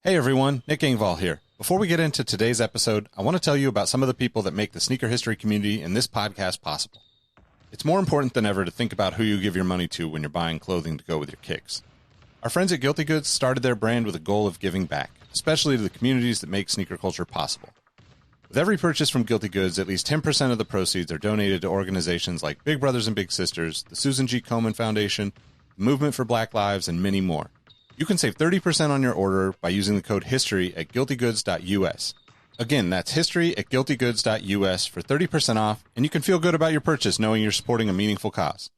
Hey everyone, Nick Engvall here. Before we get into today's episode, I want to tell you about some of the people that make the sneaker history community and this podcast possible. It's more important than ever to think about who you give your money to when you're buying clothing to go with your kicks. Our friends at Guilty Goods started their brand with a goal of giving back, especially to the communities that make sneaker culture possible. With every purchase from Guilty Goods, at least 10% of the proceeds are donated to organizations like Big Brothers and Big Sisters, the Susan G. Komen Foundation, the Movement for Black Lives, and many more. You can save 30% on your order by using the code HISTORY at guiltygoods.us. Again, that's history at guiltygoods.us for 30% off, and you can feel good about your purchase knowing you're supporting a meaningful cause.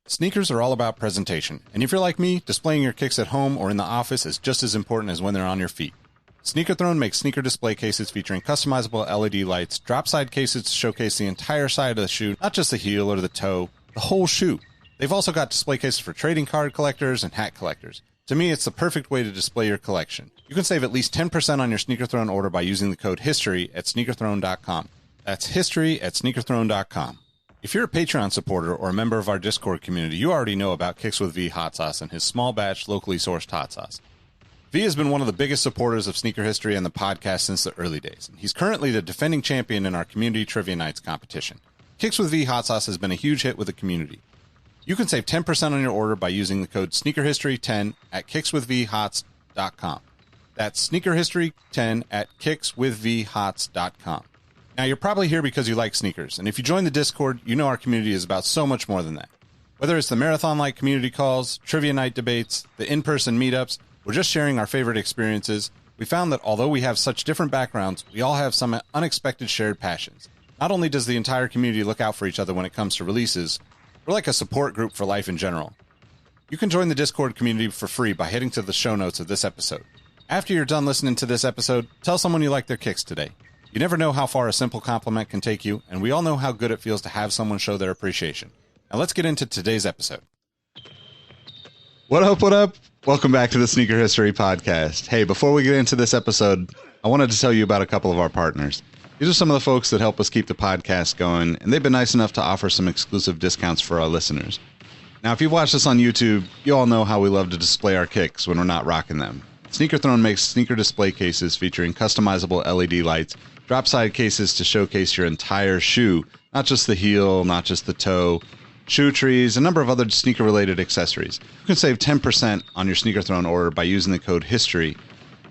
Sneakers are all about presentation, and if you're like me, displaying your kicks at home or in the office is just as important as when they're on your feet. Sneaker Throne makes sneaker display cases featuring customizable LED lights, drop-side cases to showcase the entire side of the shoe, not just the heel or the toe, the whole shoe. They've also got display cases for trading card collectors and hat collectors. To me, it's the perfect way to display your collection. You can save at least 10% on your Sneaker Throne order by using the code HISTORY at sneakerthrone.com. That's history at sneakerthrone.com. If you're a Patreon supporter or a member of our Discord community, you already know about Kicks with V hot sauce and his small batch, locally sourced hot sauce. V has been one of the biggest supporters of sneaker history and the podcast since the early days. He's currently the defending champion in our community trivia nights competition. Kicks with V hot sauce has been a huge hit with the community. You can save 10% on your order by using the code SneakerHistory10 at kickswithvhots.com. That's SneakerHistory10 at kickswithvhots.com. Now, you're probably here because you like sneakers, and if you join the Discord, you know our community is about so much more than that. Whether it's the marathon-like community calls, trivia night debates, the in-person meetups, or just sharing our favorite experiences, we found that although we have such different backgrounds, we all have some unexpected shared passions. Not only does the entire community look out for each other when it comes to releases, we're like a support group for life in general. You can join the Discord community for free by heading to the show notes of this episode. After you're done listening to this episode, tell someone you like their kicks today. You never know how far a simple compliment can take you, and we all know how good it feels to have someone show their appreciation. Now let's get into today's episode. What up, what up? Welcome back to the Sneaker History Podcast. Hey, before we get into this episode, I wanted to tell you about a couple of our partners. These are some of the folks that help us keep the podcast going, and they've been nice enough to offer some exclusive discounts for our listeners. Now, if you've watched us on YouTube, you all know how we love to display our kicks when we're not rocking them. Sneaker Throne makes sneaker display cases featuring customizable LED lights, drop-side cases to showcase your entire shoe, not just the heel, not just the toe, shoe trees, a number of other sneaker-related accessories. You can save 10% on your Sneaker Throne order by using the code HISTORY.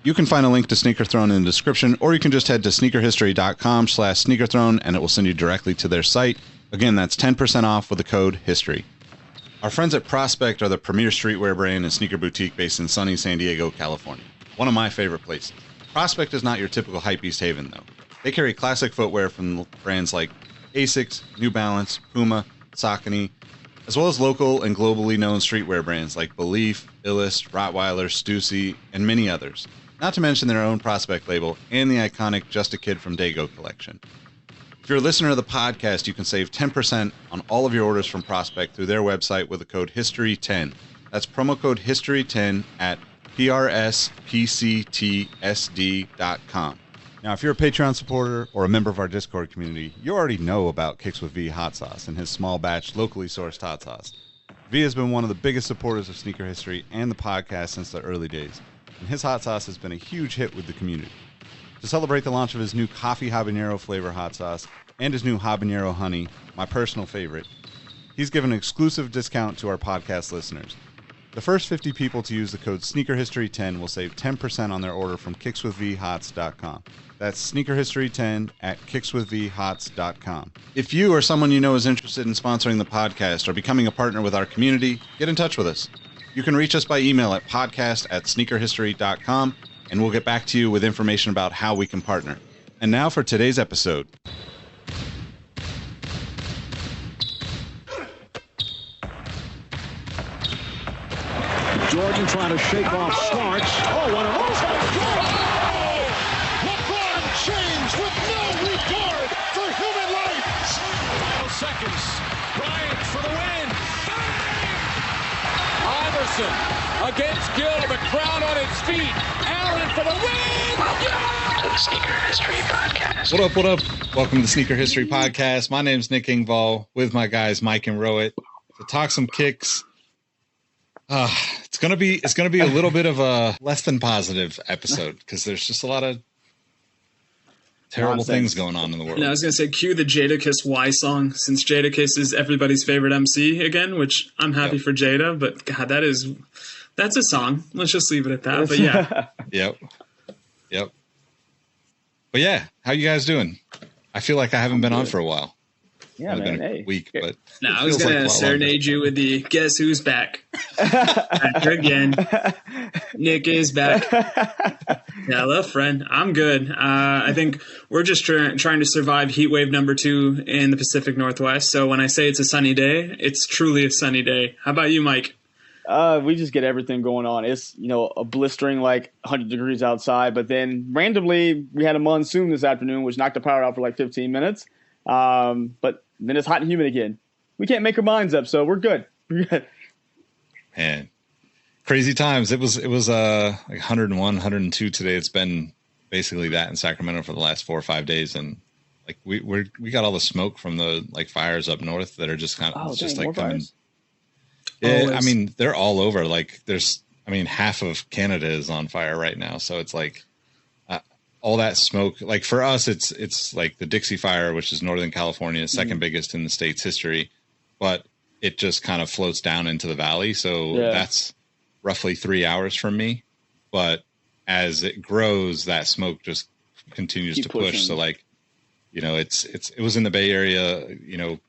You can find a link to Sneaker Throne in the description, or you can just head to sneakerhistory.com/sneakerthrone and it will send you directly to their site. Again, that's 10% off with the code HISTORY. Our friends at Prospect are the premier streetwear brand and sneaker boutique based in sunny San Diego, California. One of my favorite places. Prospect is not your typical hypebeast haven, though. They carry classic footwear from brands like Asics, New Balance, Puma, Saucony, as well as local and globally known streetwear brands like Belief, Illust, Rottweiler, Stussy, and many others. Not to mention their own Prospect label and the iconic Just a Kid from Dago collection. If you're a listener of the podcast, you can save 10% on all of your orders from Prospect through their website with the code HISTORY10. That's promo code HISTORY10 at prspctsd.com. Now, if you're a Patreon supporter or a member of our Discord community, you already know about Kicks with V hot sauce and his small batch, locally sourced hot sauce. V has been one of the biggest supporters of sneaker history and the podcast since the early days, and his hot sauce has been a huge hit with the community. To celebrate the launch of his new coffee habanero flavor hot sauce and his new habanero honey, my personal favorite, he's given an exclusive discount to our podcast listeners. The first 50 people to use the code SneakerHistory10 will save 10% on their order from kickswithvhots.com. That's SneakerHistory10 at kickswithvhots.com. If you or someone you know is interested in sponsoring the podcast or becoming a partner with our community, get in touch with us. You can reach us by email at podcast@sneakerhistory.com, and we'll get back to you with information about how we can partner. And now for today's episode. Jordan trying to shake off Starks. Oh, what a move! LeBron James with no regard for human life. Final seconds. Bryant for the win. Iverson against Gill. The crowd on its feet. Allen for the win. Welcome to the Sneaker History Podcast. What up, what up? Welcome to the Sneaker History Podcast. My name's Nick Engvall with my guys Mike and Rowett to talk some kicks. It's gonna be a little bit of a less than positive episode because there's just a lot of terrible things going on in the world. And I was gonna say, cue the Jadakiss Y song, since Jadakiss is everybody's favorite MC again, which I'm happy for Jada, but God, that's a song. Let's just leave it at that. But yeah. Yep. But yeah, how you guys doing? I feel like I haven't been on for a while. Yeah, it's man. been a week, but no, I was gonna serenade you with the "Guess Who's Back?" Back again. Nick is back. Hello, friend. I'm good. I think we're just trying to survive heat wave number 2 in the Pacific Northwest. So when I say it's a sunny day, it's truly a sunny day. How about you, Mike? We just get everything going on. It's, a blistering 100 degrees outside, but then randomly we had a monsoon this afternoon, which knocked the power out for 15 minutes. But then it's hot and humid again. We can't make our minds up, so we're good. Man, crazy times. It was 101, 102 today. It's been basically that in Sacramento for the last 4 or 5 days, and we got all the smoke from the fires up north that are just kind of coming. Fires? Yeah, I mean they're all over. Half of Canada is on fire right now, so it's all that smoke. For us, it's like the Dixie Fire, which is Northern California, second biggest in the state's history, but it just kind of floats down into the valley. So that's roughly 3 hours from me. But as it grows, that smoke just continues to push. So it was in the Bay Area,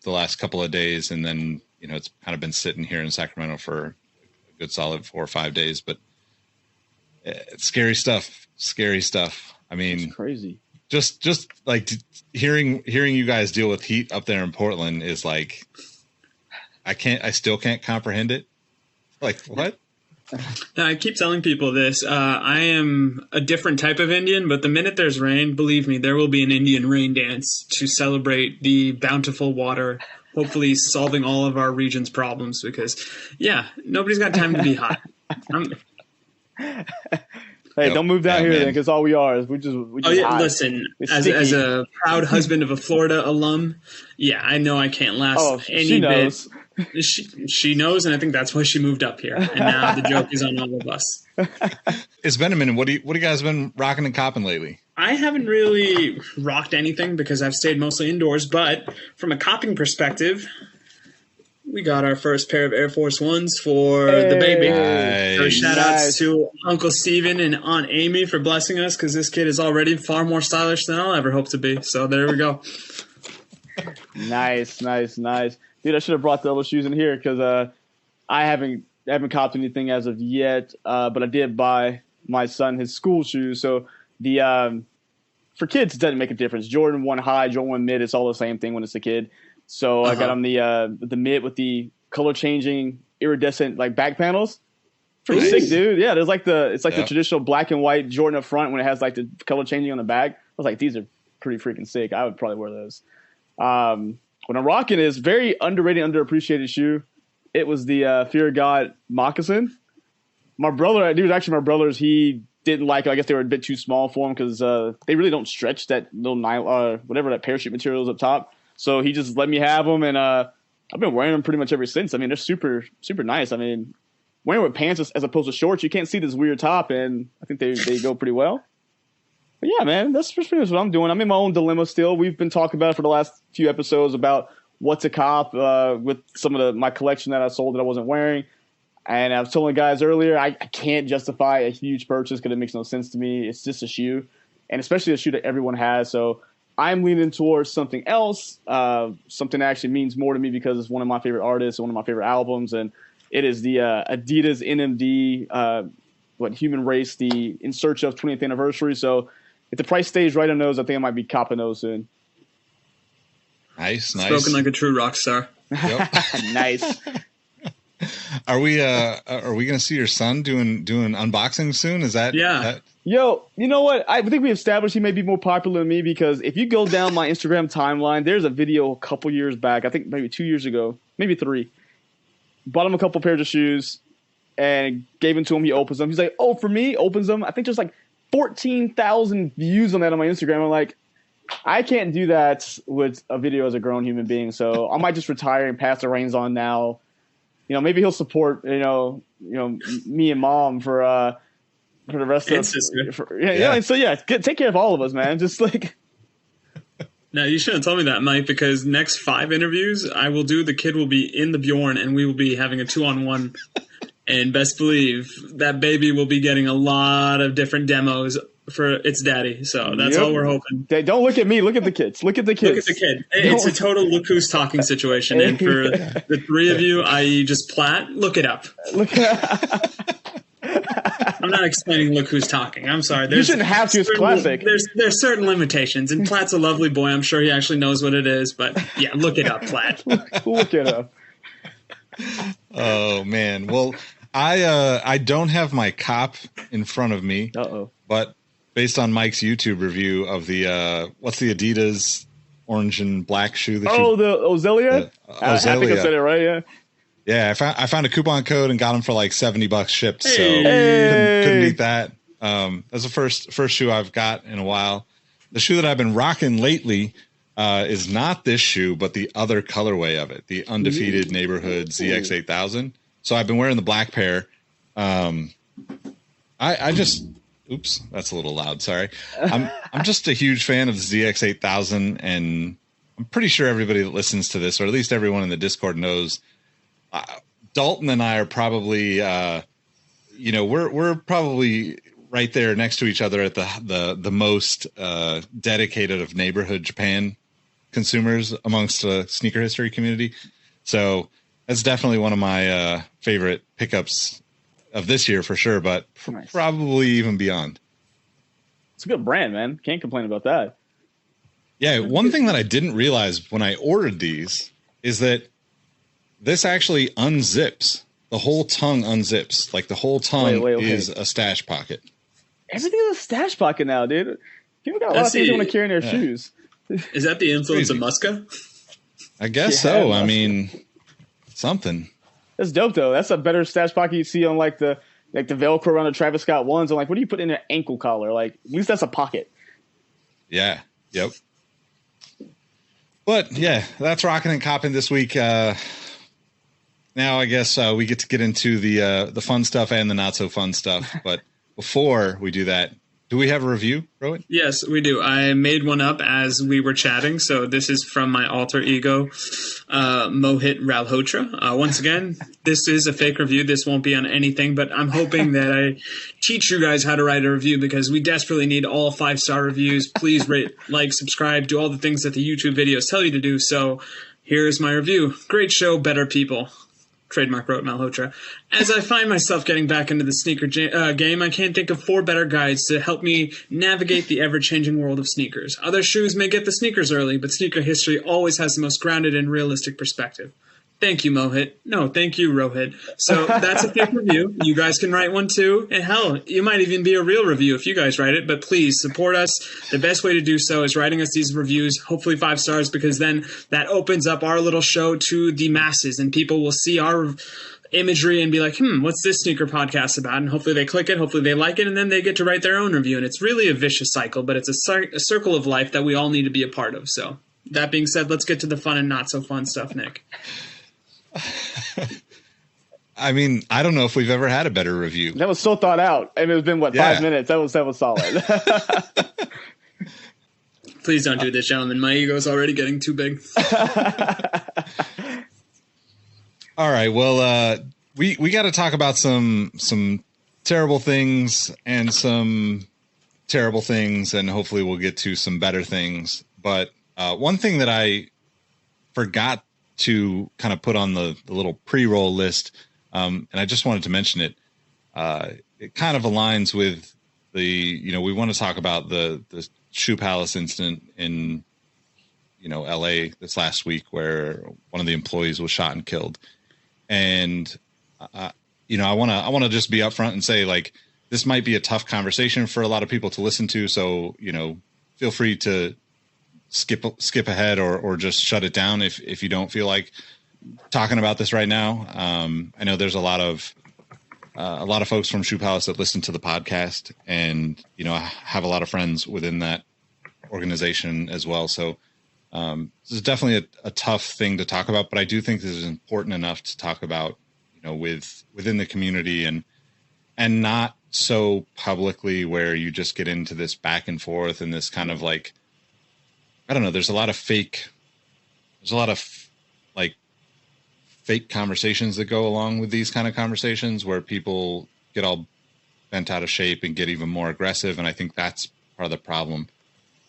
the last couple of days, and then it's kind of been sitting here in Sacramento for a good solid 4 or 5 days. But it's scary stuff. I mean, it's crazy. Just hearing you guys deal with heat up there in Portland is I still can't comprehend it. What? I keep telling people this. I am a different type of Indian, but the minute there's rain, believe me, there will be an Indian rain dance to celebrate the bountiful water, hopefully solving all of our region's problems because, nobody's got time to be hot. Hey, don't move down here then, because all we are is we just hot. Listen, as a proud husband of a Florida alum, I know I can't last any bit. She knows, and I think that's why she moved up here. And now the joke is on all of us. It's been a minute. What do you guys been rocking and copping lately? I haven't really rocked anything because I've stayed mostly indoors. But from a copping perspective, we got our first pair of Air Force Ones for the baby. Nice. So shout outs to Uncle Steven and Aunt Amy for blessing us because this kid is already far more stylish than I'll ever hope to be. So there we go. Nice. Dude, I should have brought the other shoes in here because I haven't copped anything as of yet, but I did buy my son his school shoes. So for kids, it doesn't make a difference. Jordan 1 high, Jordan 1 mid, it's all the same thing when it's a kid. So I got him the mid with the color changing iridescent back panels. Pretty sick, dude. Yeah, there's the traditional black and white Jordan up front when it has the color changing on the back. I was like, these are pretty freaking sick. I would probably wear those. What I'm rocking is very underrated, underappreciated shoe. It was the Fear of God moccasin. My brother, he was actually my brother's. He didn't like it. I guess they were a bit too small for him because they really don't stretch that little whatever that parachute material is up top. So he just let me have them, and I've been wearing them pretty much ever since. I mean, they're super, super nice. I mean, wearing with pants as opposed to shorts, you can't see this weird top, and I think they go pretty well. But yeah, man, that's pretty much what I'm doing. I'm in my own dilemma still. We've been talking about it for the last few episodes about what to cop with some of my collection that I sold that I wasn't wearing. And I was telling the guys earlier, I can't justify a huge purchase because it makes no sense to me. It's just a shoe, and especially a shoe that everyone has. So I'm leaning towards something else, something that actually means more to me because it's one of my favorite artists, one of my favorite albums, and it is the Adidas NMD, Human Race, the In Search of 20th Anniversary. So if the price stays right on those, I think I might be copping those soon. Nice. Spoken like a true rock star. Yep. Nice. Are we going to see your son doing unboxing soon? Is that Yo, you know what? I think we established he may be more popular than me because if you go down my Instagram timeline, there's a video a couple years back, I think maybe 2 years ago, maybe 3. Bought him a couple pairs of shoes and gave them to him. He opens them. He's like, "Oh, for me?" Opens them. I think there's 14,000 views on that on my Instagram. I'm like, I can't do that with a video as a grown human being. So I might just retire and pass the reins on now. maybe he'll support, me and mom for the rest And of sister. yeah. So take care of all of us, man. Just like. No, you shouldn't tell me that, Mike, because next 5 interviews I will do, the kid will be in the Bjorn and we will be having a 2-on-1. And best believe that baby will be getting a lot of different demos for its daddy. So that's all we're hoping. Don't look at me. Look at the kids. Look at the kids. Look at the kid. It's a total look who's talking situation. And for the 3 of you, i.e. just Platt, look it up. I'm not explaining look who's talking. I'm sorry. You shouldn't have to. It's classic. There's certain limitations. And Platt's a lovely boy. I'm sure he actually knows what it is. But yeah, look it up, Platt. Look it up. Oh, man. Well, I don't have my cop in front of me. But based on Mike's YouTube review of the what's the Adidas orange and black shoe? The Ozelia? I think I said it right, yeah. Yeah, I found a coupon code and got them for like $70 shipped. So couldn't beat that. That's the first shoe I've got in a while. The shoe that I've been rocking lately is not this shoe, but the other colorway of it, the Undefeated Neighborhood ZX8000. So I've been wearing the black pair. Oops, that's a little loud. Sorry. I'm just a huge fan of the ZX8000, and I'm pretty sure everybody that listens to this, or at least everyone in the Discord, knows. Dalton and I are probably, we're probably right there next to each other at the most dedicated of neighborhood Japan consumers amongst the sneaker history community. So that's definitely one of my favorite pickups of this year for sure, but probably even beyond. It's a good brand, man. Can't complain about that. Yeah, one thing that I didn't realize when I ordered these is that this actually unzips. The whole tongue unzips. Like the whole tongue is a stash pocket. Everything is a stash pocket now, dude. People got a lot of things they want to carry in their shoes. Is that the influence of Muska? I guess so. Muska. I mean, something. That's dope, though. That's a better stash pocket you see on like the Velcro around the Travis Scott ones. I'm like, what do you put in an ankle collar? Like, at least that's a pocket. Yeah. Yep. But yeah, that's rocking and copping this week. Now I guess we get to get into the fun stuff and the not so fun stuff. But before we do that, do we have a review, Rowan? Yes, we do. I made one up as we were chatting. So this is from my alter ego, Mohit Ralhotra. Once again, this is a fake review. This won't be on anything, but I'm hoping that I teach you guys how to write a review, because we desperately need all 5-star reviews. Please rate, like, subscribe, do all the things that the YouTube videos tell you to do. So here's my review. Great show, better people. Trademark wrote Malhotra. As I find myself getting back into the sneaker game, I can't think of 4 better guides to help me navigate the ever-changing world of sneakers. Other shoes may get the sneakers early, but sneaker history always has the most grounded and realistic perspective. Thank you, Mohit. No, thank you, Rohit. So that's a fake review. You guys can write one too. And hell, it might even be a real review if you guys write it. But please support us. The best way to do so is writing us these reviews, hopefully 5 stars, because then that opens up our little show to the masses, and people will see our imagery and be like, what's this sneaker podcast about? And hopefully they click it, hopefully they like it, and then they get to write their own review. And it's really a vicious cycle, but it's a circle of life that we all need to be a part of. So that being said, let's get to the fun and not so fun stuff, Nick. I mean, I don't know if we've ever had a better review. That was so thought out. And it was been 5 minutes. That was solid. Please don't do this, gentlemen. My ego is already getting too big. All right. Well, we got to talk about some terrible things and some terrible things, and hopefully we'll get to some better things. But one thing that I forgot to kind of put on the little pre-roll list, and I just wanted to mention it. It kind of aligns with we want to talk about the Shoe Palace incident in, LA this last week, where one of the employees was shot and killed. And, I want to just be upfront and say, like, this might be a tough conversation for a lot of people to listen to. So, feel free to skip ahead or just shut it down if you don't feel like talking about this right now. I know there's a lot of folks from Shoe Palace that listen to the podcast, and I have a lot of friends within that organization as well. So this is definitely a tough thing to talk about, but I do think this is important enough to talk about within the community and not so publicly where you just get into this back and forth and this kind of like, I don't know, there's a lot of fake conversations that go along with these kind of conversations where people get all bent out of shape and get even more aggressive. And I think that's part of the problem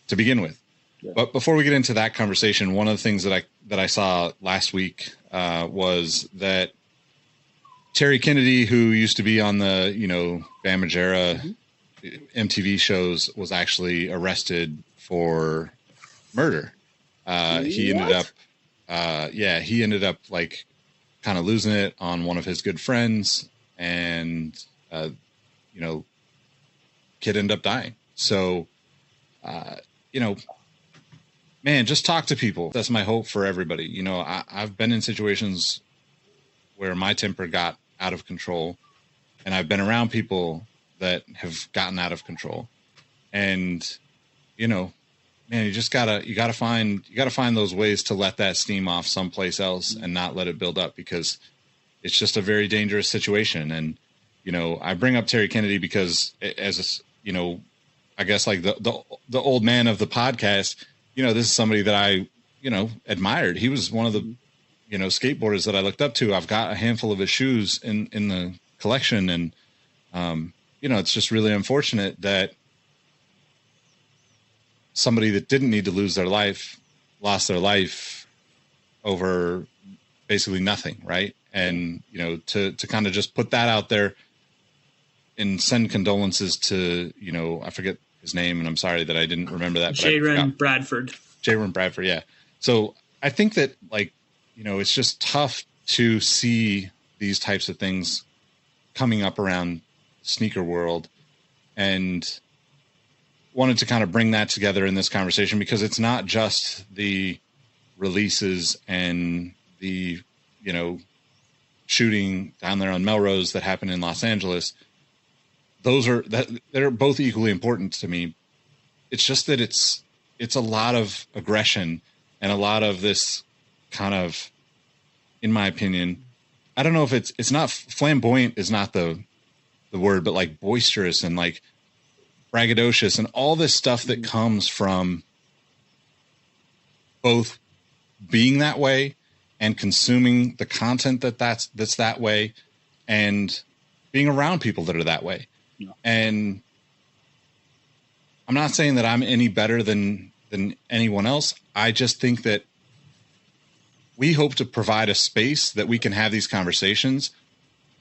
to begin with. Yeah. But before we get into that conversation, one of the things that I saw last week was that Terry Kennedy, who used to be on the, Bam Margera MTV shows, was actually arrested for murder. He ended up like kind of losing it on one of his good friends, and kid ended up dying. So, man, just talk to people. That's my hope for everybody. I've been in situations where my temper got out of control, and I've been around people that have gotten out of control. And, man, you gotta find those ways to let that steam off someplace else and not let it build up, because it's just a very dangerous situation. And, I bring up Terry Kennedy because I guess like the old man of the podcast, this is somebody that I, admired. He was one of the, skateboarders that I looked up to. I've got a handful of his shoes in the collection. And, it's just really unfortunate that somebody that didn't need to lose their life lost their life over basically nothing. Right. And, to kind of just put that out there and send condolences to, I forget his name, and I'm sorry that I didn't remember that. Jaron Bradford. Yeah. So I think that it's just tough to see these types of things coming up around sneaker world, and wanted to kind of bring that together in this conversation, because it's not just the releases and the, shooting down there on Melrose that happened in Los Angeles. They're both equally important to me. It's just that it's a lot of aggression and a lot of this kind of, in my opinion, I don't know if it's not flamboyant is not the word, but like boisterous and like braggadocious and all this stuff that comes from both being that way and consuming the content that's that way, and being around people that are that way. Yeah. And I'm not saying that I'm any better than anyone else. I just think that we hope to provide a space that we can have these conversations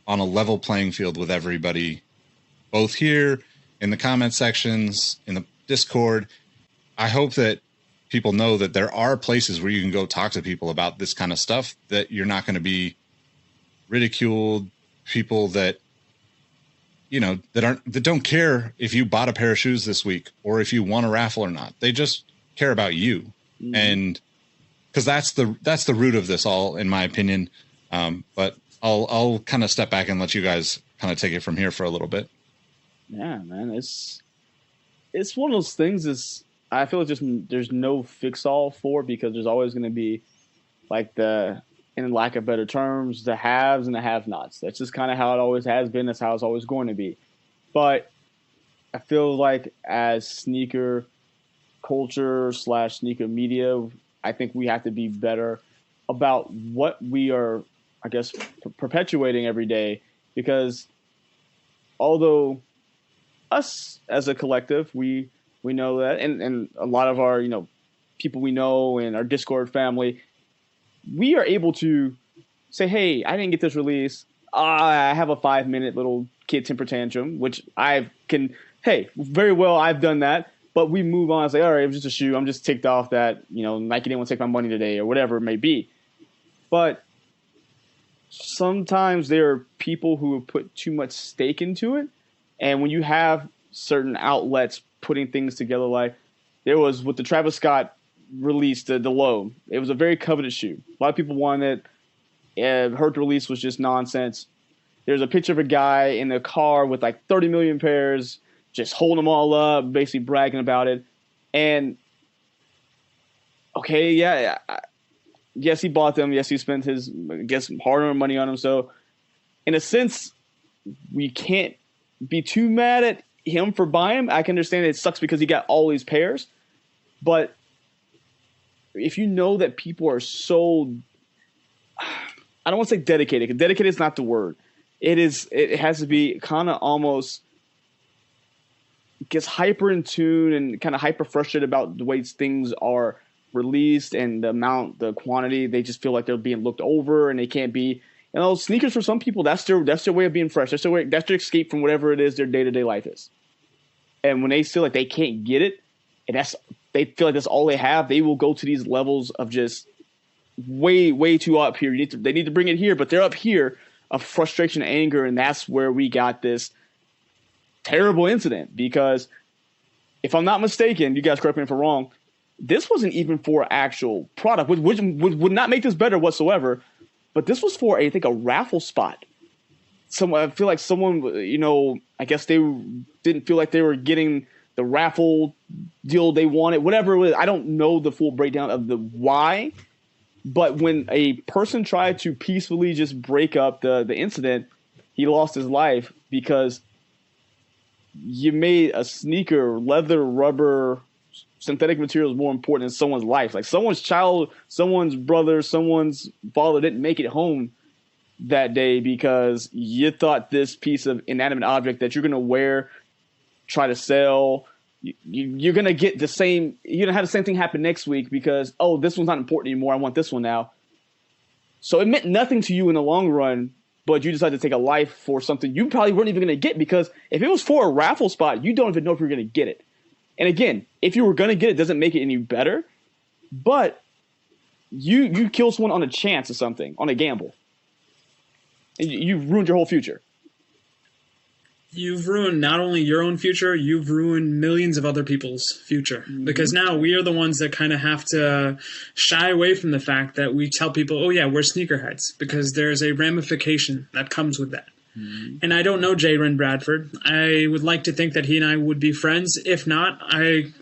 on a level playing field with everybody, both here in the comment sections, in the Discord. I hope that people know that there are places where you can go talk to people about this kind of stuff, that you're not going to be ridiculed, people that, that don't care if you bought a pair of shoes this week or if you won a raffle or not. They just care about you. Mm-hmm. And because that's the root of this all, in my opinion. But I'll kind of step back and let you guys kind of take it from here for a little bit. Yeah, man, it's one of those things. I feel like there's no fix all for, because there's always going to be like in lack of better terms, the haves and the have-nots. That's just kind of how it always has been. That's how it's always going to be. But I feel like as sneaker culture / sneaker media, I think we have to be better about what we are, I guess, perpetuating every day. Because although us as a collective, we know that, and a lot of our, people we know in our Discord family, we are able to say, hey, I didn't get this release. I have a 5-minute little kid temper tantrum, which very well, I've done that. But we move on and say, all right, it was just a shoe. I'm just ticked off that, Nike didn't want to take my money today, or whatever it may be. But sometimes there are people who have put too much stake into it. And when you have certain outlets putting things together, like there was with the Travis Scott release, the Low, it was a very coveted shoe. A lot of people wanted it. Heard the release was just nonsense. There's a picture of a guy in a car with like 30 million pairs, just holding them all up, basically bragging about it. And okay, yeah, yes, he bought them. Yes, he spent his, I guess, hard-earned money on them. So in a sense, we can't be too mad at him for buying him. I can understand it sucks because he got all these pairs, but if you know that people are so, I don't want to say dedicated, because dedicated is not the word. It has to be kind of almost gets hyper in tune and kind of hyper frustrated about the way things are released and the quantity. They just feel like they're being looked over and they can't be. Sneakers for some people, that's their way of being fresh. That's their escape from whatever it is their day-to-day life is. And when they feel like they can't get it, and they feel like that's all they have, they will go to these levels of just way too up here. They need to bring it here, but they're up here of frustration and anger, and that's where we got this terrible incident. Because if I'm not mistaken, you guys correct me if I'm wrong, this wasn't even for actual product, which would not make this better whatsoever, but this was for, I think, a raffle spot. I feel like someone, I guess they didn't feel like they were getting the raffle deal they wanted, whatever it was. I don't know the full breakdown of the why, but when a person tried to peacefully just break up the incident, he lost his life because you made a sneaker, leather, rubber, synthetic materials more important than someone's life. Like someone's child, someone's brother, someone's father didn't make it home that day because you thought this piece of inanimate object that you're going to wear, try to sell, you're going to get the same, you're going to have the same thing happen next week because, oh, this one's not important anymore. I want this one now. So it meant nothing to you in the long run, but you decided to take a life for something you probably weren't even going to get, because if it was for a raffle spot, you don't even know if you're going to get it. And again, if you were going to get it, doesn't make it any better, but you kill someone on a chance or something, on a gamble. And you've ruined your whole future. You've ruined not only your own future, you've ruined millions of other people's future. Mm-hmm. Because now we are the ones that kind of have to shy away from the fact that we tell people, oh yeah, we're sneakerheads, because there's a ramification that comes with that. Mm-hmm. And I don't know Jayron Bradford. I would like to think that he and I would be friends. If not,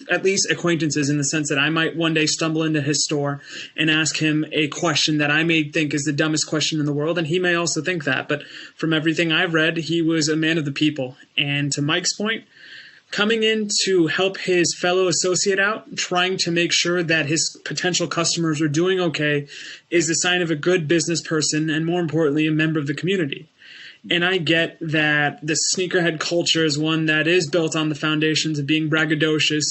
at least acquaintances, in the sense that I might one day stumble into his store and ask him a question that I may think is the dumbest question in the world, and he may also think that. But from everything I've read, he was a man of the people. And to Mike's point, coming in to help his fellow associate out, trying to make sure that his potential customers are doing okay, is a sign of a good business person and, more importantly, a member of the community. And I get that the sneakerhead culture is one that is built on the foundations of being braggadocious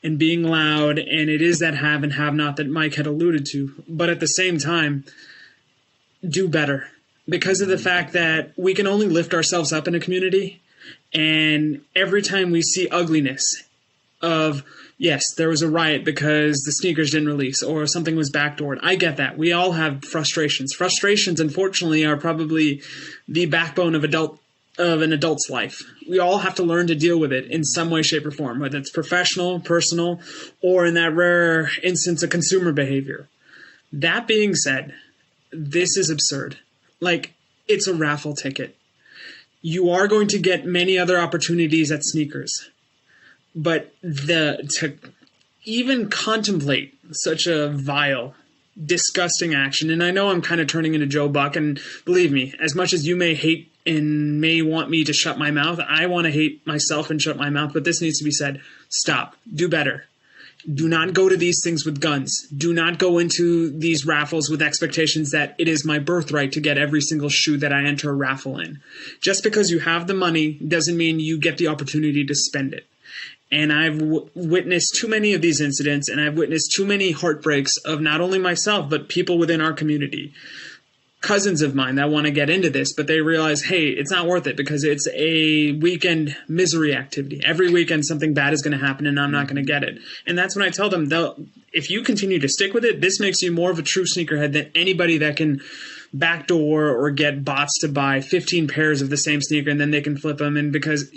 and being loud, and it is that have and have not that Mike had alluded to. But at the same time, do better, because of the fact that we can only lift ourselves up in a community, and every time we see ugliness of, yes, there was a riot because the sneakers didn't release or something was backdoored. I get that. We all have frustrations. Frustrations, unfortunately, are probably the backbone of an adult's life. We all have to learn to deal with it in some way, shape, or form, whether it's professional, personal, or in that rare instance of consumer behavior. That being said, this is absurd. Like, it's a raffle ticket. You are going to get many other opportunities at sneakers. But to even contemplate such a vile, disgusting action, and I know I'm kind of turning into Joe Buck, and believe me, as much as you may hate and may want me to shut my mouth, I want to hate myself and shut my mouth, but this needs to be said. Stop. Do better. Do not go to these things with guns. Do not go into these raffles with expectations that it is my birthright to get every single shoe that I enter a raffle in. Just because you have the money doesn't mean you get the opportunity to spend it. And I've witnessed too many of these incidents, and I've witnessed too many heartbreaks of not only myself, but people within our community. Cousins of mine that want to get into this, but they realize, hey, it's not worth it because it's a weekend misery activity. Every weekend something bad is going to happen, and I'm not going to get it. And that's when I tell them, if you continue to stick with it, this makes you more of a true sneakerhead than anybody that can backdoor or get bots to buy 15 pairs of the same sneaker and then they can flip them. And because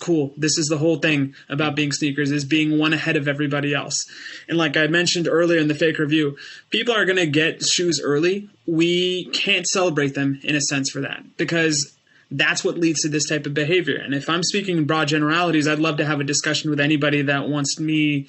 cool, this is the whole thing about being sneakers, is being one ahead of everybody else. And like I mentioned earlier in the fake review, people are going to get shoes early. We can't celebrate them in a sense for that, because that's what leads to this type of behavior. And if I'm speaking in broad generalities, I'd love to have a discussion with anybody that wants me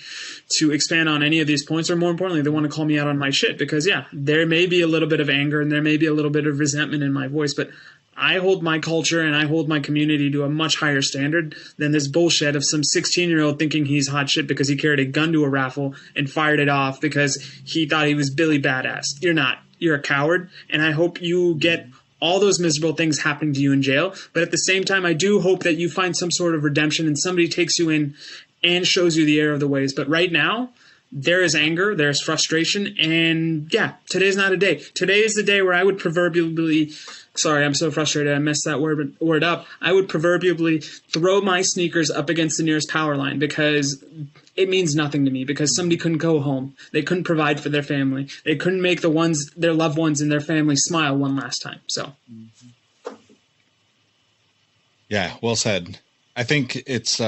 to expand on any of these points, or more importantly, they want to call me out on my shit, because there may be a little bit of anger and there may be a little bit of resentment in my voice, but I hold my culture and I hold my community to a much higher standard than this bullshit of some 16-year-old thinking he's hot shit because he carried a gun to a raffle and fired it off because he thought he was Billy Badass. You're not. You're a coward, and I hope you get all those miserable things happening to you in jail. But at the same time, I do hope that you find some sort of redemption and somebody takes you in and shows you the error of the ways. But right now, there is anger, there's frustration, and yeah, today's not a day. Today is the day where I would proverbially, sorry, I'm so frustrated, I messed that word up. I would proverbially throw my sneakers up against the nearest power line because it means nothing to me, because somebody couldn't go home. They couldn't provide for their family. They couldn't make their loved ones and their family smile one last time. So, yeah, well said. I think it's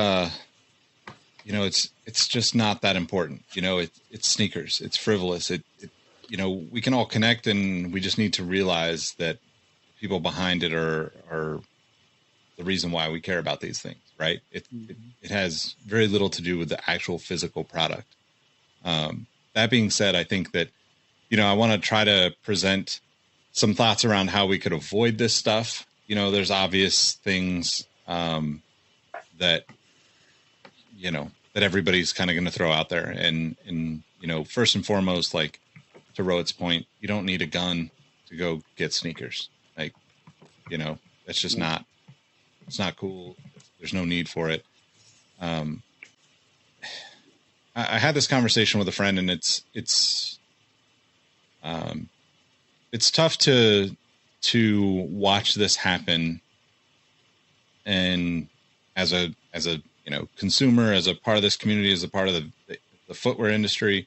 it's just not that important. It's sneakers. It's frivolous. We can all connect, and we just need to realize that people behind it are the reason why we care about these things, right? It has very little to do with the actual physical product. That being said, I think that, I want to try to present some thoughts around how we could avoid this stuff. There's obvious things that everybody's kind of going to throw out there. And first and foremost, like to Rohit's point, you don't need a gun to go get sneakers. Like, that's just it's not cool. There's no need for it. I had this conversation with a friend, and it's tough to watch this happen. And as a consumer, as a part of this community, as a part of the footwear industry.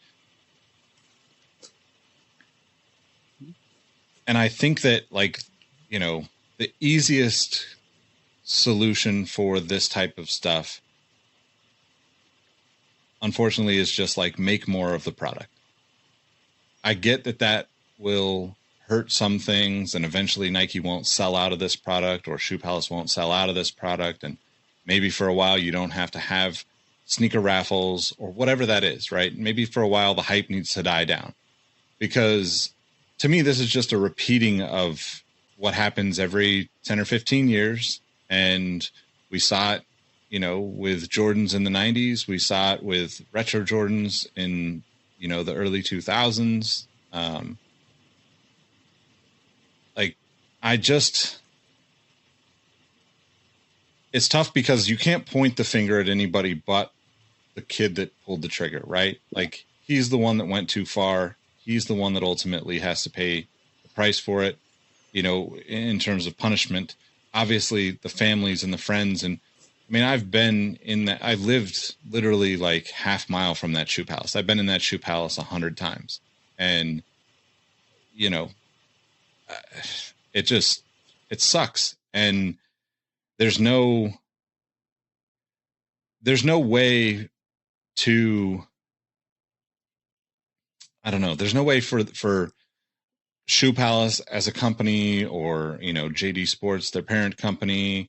And I think that the easiest solution for this type of stuff, unfortunately, is just make more of the product. I get that will hurt some things, and eventually Nike won't sell out of this product, or Shoe Palace won't sell out of this product. And maybe for a while you don't have to have sneaker raffles or whatever that is, right? Maybe for a while the hype needs to die down, because to me, this is just a repeating of what happens every 10 or 15 years. And we saw it, with Jordans in the 90s. We saw it with retro Jordans in, the early 2000s. It's tough because you can't point the finger at anybody but the kid that pulled the trigger, right? He's the one that went too far. He's the one that ultimately has to pay the price for it, in terms of punishment. Obviously, the families and the friends. And I've been in that. I lived literally half mile from that Shoe Palace. I've been in that Shoe Palace 100 times. And, it sucks. And there's no way to, there's no way for Shoe Palace as a company, or, JD Sports, their parent company,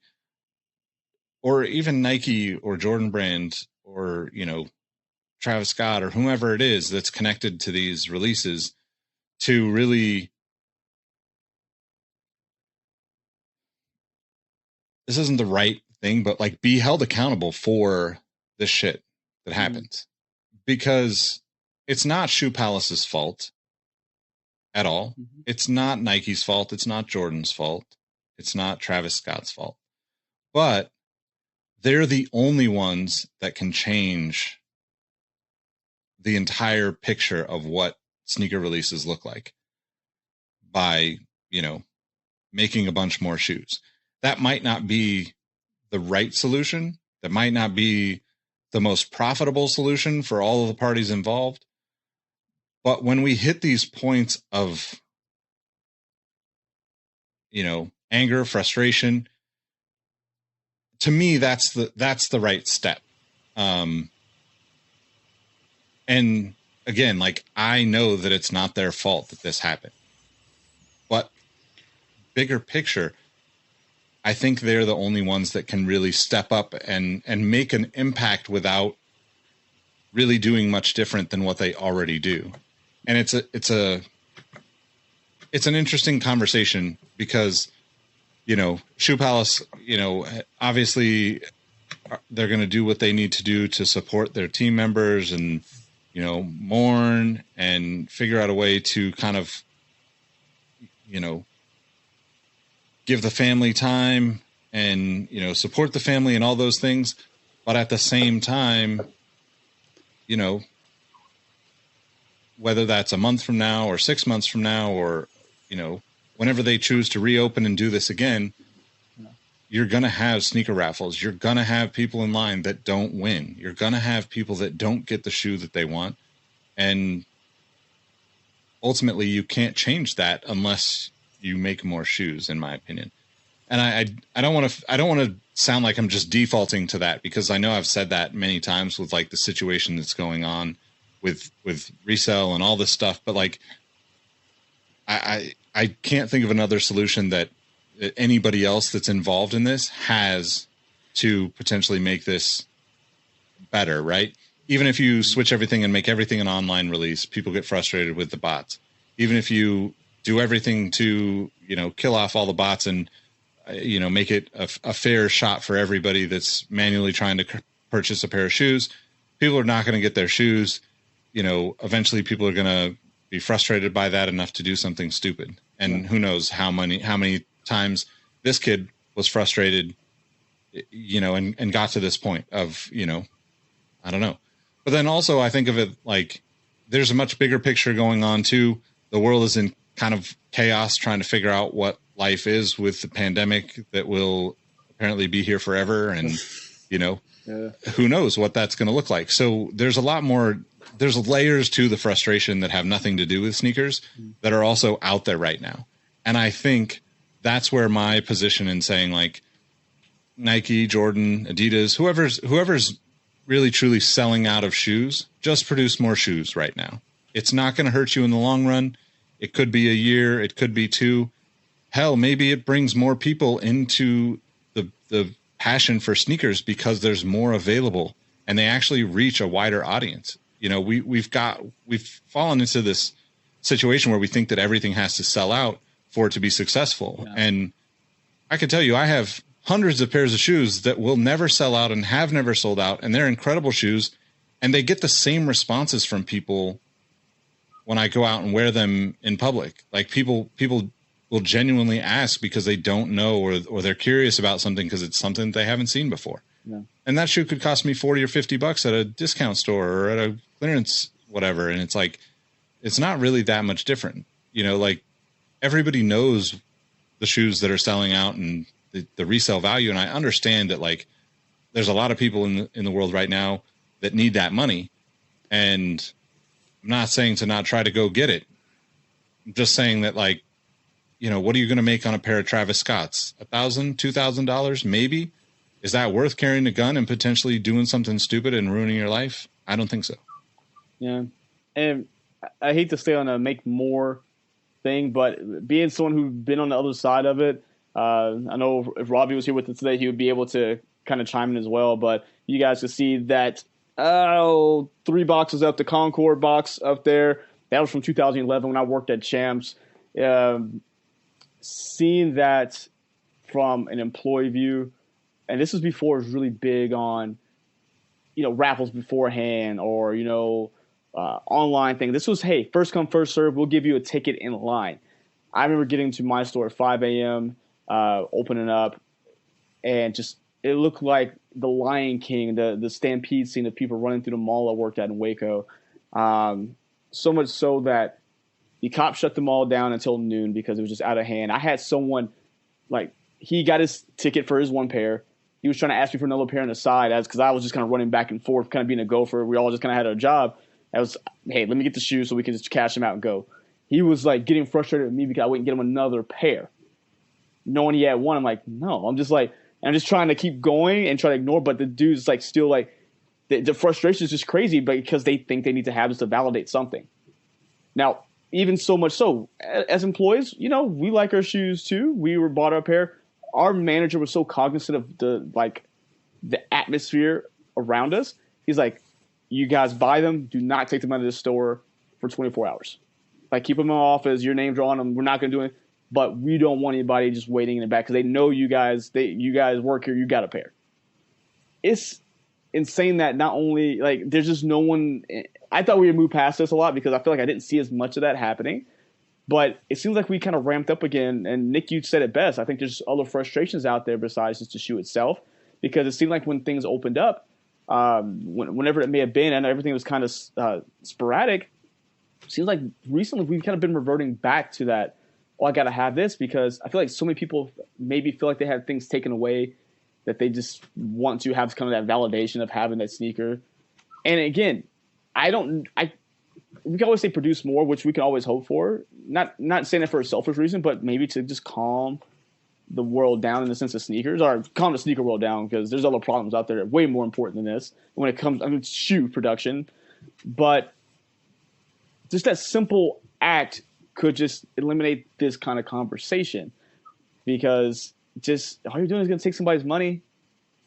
or even Nike or Jordan Brand, or, Travis Scott, or whomever it is that's connected to these releases, to really, this isn't the right thing, but be held accountable for this shit that happens, because it's not Shoe Palace's fault at all. Mm-hmm. It's not Nike's fault. It's not Jordan's fault. It's not Travis Scott's fault, but they're the only ones that can change the entire picture of what sneaker releases look like by, making a bunch more shoes. That might not be the right solution. That might not be the most profitable solution for all of the parties involved. But when we hit these points of, anger, frustration, to me, that's the right step. And again, I know that it's not their fault that this happened, but bigger picture, I think they're the only ones that can really step up and make an impact without really doing much different than what they already do. And it's an interesting conversation, because Shoe Palace, obviously they're going to do what they need to do to support their team members and, mourn and figure out a way to kind of, give the family time and, support the family and all those things. But at the same time, whether that's a month from now or 6 months from now, or, whenever they choose to reopen and do this again, you're going to have sneaker raffles. You're going to have people in line that don't win. You're going to have people that don't get the shoe that they want. And ultimately you can't change that unless you make more shoes, in my opinion. And I don't want to sound like I'm just defaulting to that, because I know I've said that many times with like the situation that's going on with resale and all this stuff. But like, I can't think of another solution that anybody else that's involved in this has to potentially make this better, right? Even if you switch everything and make everything an online release, people get frustrated with the bots. Even if you do everything to, kill off all the bots and, make it a fair shot for everybody that's manually trying to purchase a pair of shoes, people are not going to get their shoes. Eventually people are going to be frustrated by that enough to do something stupid. And who knows how many times this kid was frustrated, and got to this point of, I don't know. But then also I think of it like there's a much bigger picture going on too. The world is in kind of chaos trying to figure out what life is with the pandemic that will apparently be here forever. And, who knows what that's going to look like. So there's a lot more, there's layers to the frustration that have nothing to do with sneakers that are also out there right now. And I think that's where my position in saying like Nike, Jordan, Adidas, whoever's really truly selling out of shoes, just produce more shoes right now. It's not going to hurt you in the long run. It could be a year. It could be 2. Hell, maybe it brings more people into the passion for sneakers because there's more available and they actually reach a wider audience. We've fallen into this situation where we think that everything has to sell out for it to be successful. Yeah. And I can tell you, I have hundreds of pairs of shoes that will never sell out and have never sold out. And they're incredible shoes. And they get the same responses from people when I go out and wear them in public. Like people will genuinely ask because they don't know, or they're curious about something because it's something they haven't seen before. Yeah. And that shoe could cost me $40 or $50 at a discount store or at a clearance, whatever. And it's like, it's not really that much different. Like everybody knows the shoes that are selling out and the resale value. And I understand that like, there's a lot of people in the world right now that need that money. And I'm not saying to not try to go get it. I'm just saying that like, what are you going to make on a pair of Travis Scotts? $1,000, $2,000, maybe? Is that worth carrying a gun and potentially doing something stupid and ruining your life? I don't think so. Yeah. And I hate to stay on a make more thing, but being someone who's been on the other side of it, I know if Robbie was here with us today, he would be able to kind of chime in as well. But you guys can see that 3 boxes up, the Concord box up there, that was from 2011 when I worked at Champs. Seeing that from an employee view, and this was before it was really big on, raffles beforehand or, online thing. This was, hey, first come, first serve. We'll give you a ticket in line. I remember getting to my store at 5 a.m., opening up, and just it looked like the Lion King, the stampede scene of people running through the mall I worked at in Waco. So much so that the cops shut the mall down until noon because it was just out of hand. I had someone, like, he got his ticket for his one pair. He was trying to ask me for another pair on the side because I was just kind of running back and forth, kind of being a gopher. We all just kind of had our job. I was, hey, let me get the shoes so we can just cash them out and go. He was, like, getting frustrated with me because I wouldn't get him another pair. Knowing he had one, I'm like, no. I'm just trying to keep going and try to ignore, but the dude's, like, still, like, the frustration is just crazy because they think they need to have this to validate something. Now, even so much so, as employees, we like our shoes too. We were bought our pair. Our manager was so cognizant of the atmosphere around us. He's like, you guys buy them. Do not take them out of the store for 24 hours. Like, keep them in the office. Your names are on them. We're not going to do it. but we don't want anybody just waiting in the back because they know you guys work here, you got a pair. It's insane that not only like there's just no one. I thought we would move past this a lot because I feel like I didn't see as much of that happening, but it seems like we kind of ramped up again. And Nick, you said it best. I think there's other frustrations out there besides just the shoe itself, because it seemed like when things opened up, whenever it may have been, and everything was kind of sporadic. It seems like recently we've kind of been reverting back to that. Oh, I got to have this, because I feel like so many people maybe feel like they have things taken away that they just want to have kind of that validation of having that sneaker. And again, we can always say produce more, which we can always hope for. Not saying it for a selfish reason, but maybe to just calm the world down in the sense of sneakers, or calm the sneaker world down, because there's other problems out there that are way more important than this when it comes to shoe production. But just that simple act could just eliminate this kind of conversation, because just all you're doing is going to take somebody's money.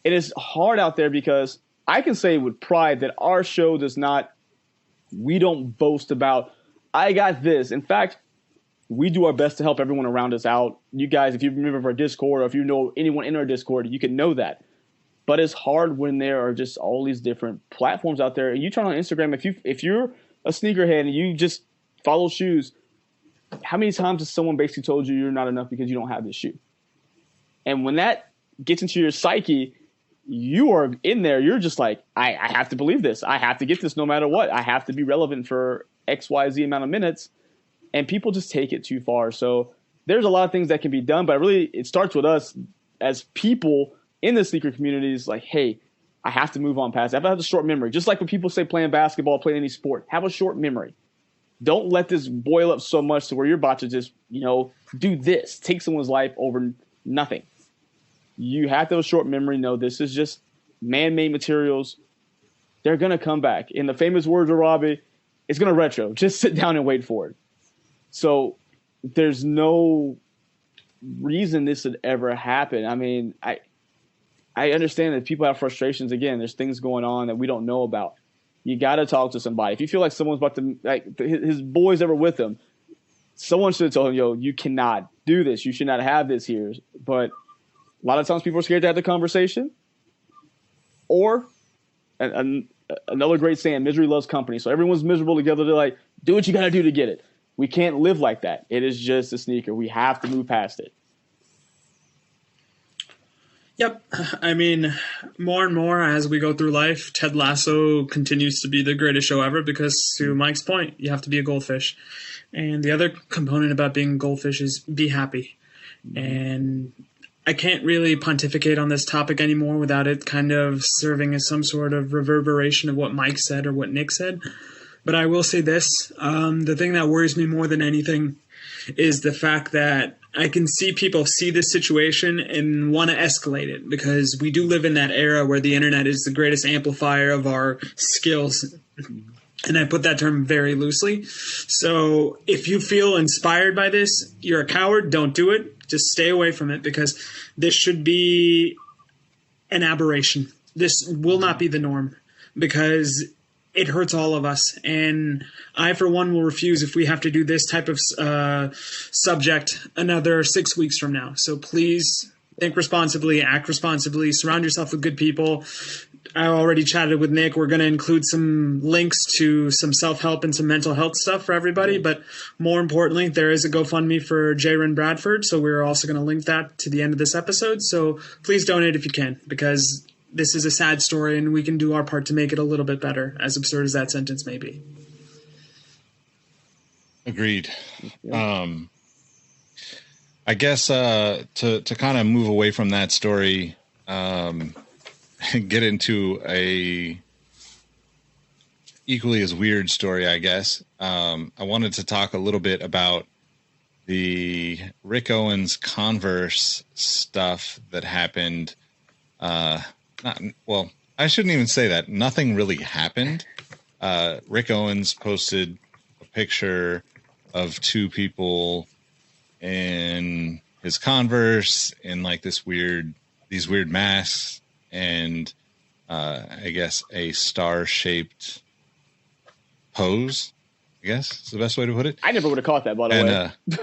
It is hard out there, because I can say with pride that our show we don't boast about, I got this. In fact, we do our best to help everyone around us out. You guys, if you remember our Discord, or if you know anyone in our Discord, you can know that. But it's hard when there are just all these different platforms out there. And you turn on Instagram, if you're a sneakerhead and you just follow shoes, how many times has someone basically told you you're not enough because you don't have this shoe? And when that gets into your psyche, you are in there. You're just like, I have to believe this. I have to get this no matter what. I have to be relevant for X, Y, Z amount of minutes. And people just take it too far. So there's a lot of things that can be done, but really it starts with us as people in the sneaker communities. Like, hey, I have to move on past it. I have a short memory. Just like when people say playing basketball, playing any sport, have a short memory. Don't let this boil up so much to where you're about to just, do this, take someone's life over nothing. You have to have a short memory. No, this is just man-made materials. They're going to come back. In the famous words of Robbie, it's going to retro. Just sit down and wait for it. So there's no reason this would ever happen. I mean, I understand that people have frustrations. Again, there's things going on that we don't know about. You got to talk to somebody. If you feel like someone's about to, like his boy's ever with him, someone should have told him, yo, you cannot do this. You should not have this here. But a lot of times people are scared to have the conversation. Or another great saying, misery loves company. So everyone's miserable together. They're like, do what you got to do to get it. We can't live like that. It is just a sneaker. We have to move past it. Yep. I mean, more and more as we go through life, Ted Lasso continues to be the greatest show ever because, to Mike's point, you have to be a goldfish. And the other component about being a goldfish is be happy. And I can't really pontificate on this topic anymore without it kind of serving as some sort of reverberation of what Mike said or what Nick said. But I will say this. The thing that worries me more than anything is the fact that I can see people see this situation and want to escalate it, because we do live in that era where the internet is the greatest amplifier of our skills. And I put that term very loosely. So if you feel inspired by this, you're a coward, don't do it. Just stay away from it, because this should be an aberration. This will not be the norm, because it hurts all of us. And I, for one, will refuse if we have to do this type of subject another 6 weeks from now. So please think responsibly, act responsibly, surround yourself with good people. I already chatted with Nick. We're going to include some links to some self-help and some mental health stuff for everybody. But more importantly, there is a GoFundMe for Jaron Bradford. So we're also going to link that to the end of this episode. So please donate if you can, because this is a sad story and we can do our part to make it a little bit better, as absurd as that sentence may be. Agreed. I guess to kind of move away from that story, and get into a equally as weird story, I guess. I wanted to talk a little bit about the Rick Owens Converse stuff that happened. I shouldn't even say that. Nothing really happened. Rick Owens posted a picture of two people in his Converse in like these weird masks, and I guess a star-shaped pose, I guess is the best way to put it. I never would have caught that, by the way.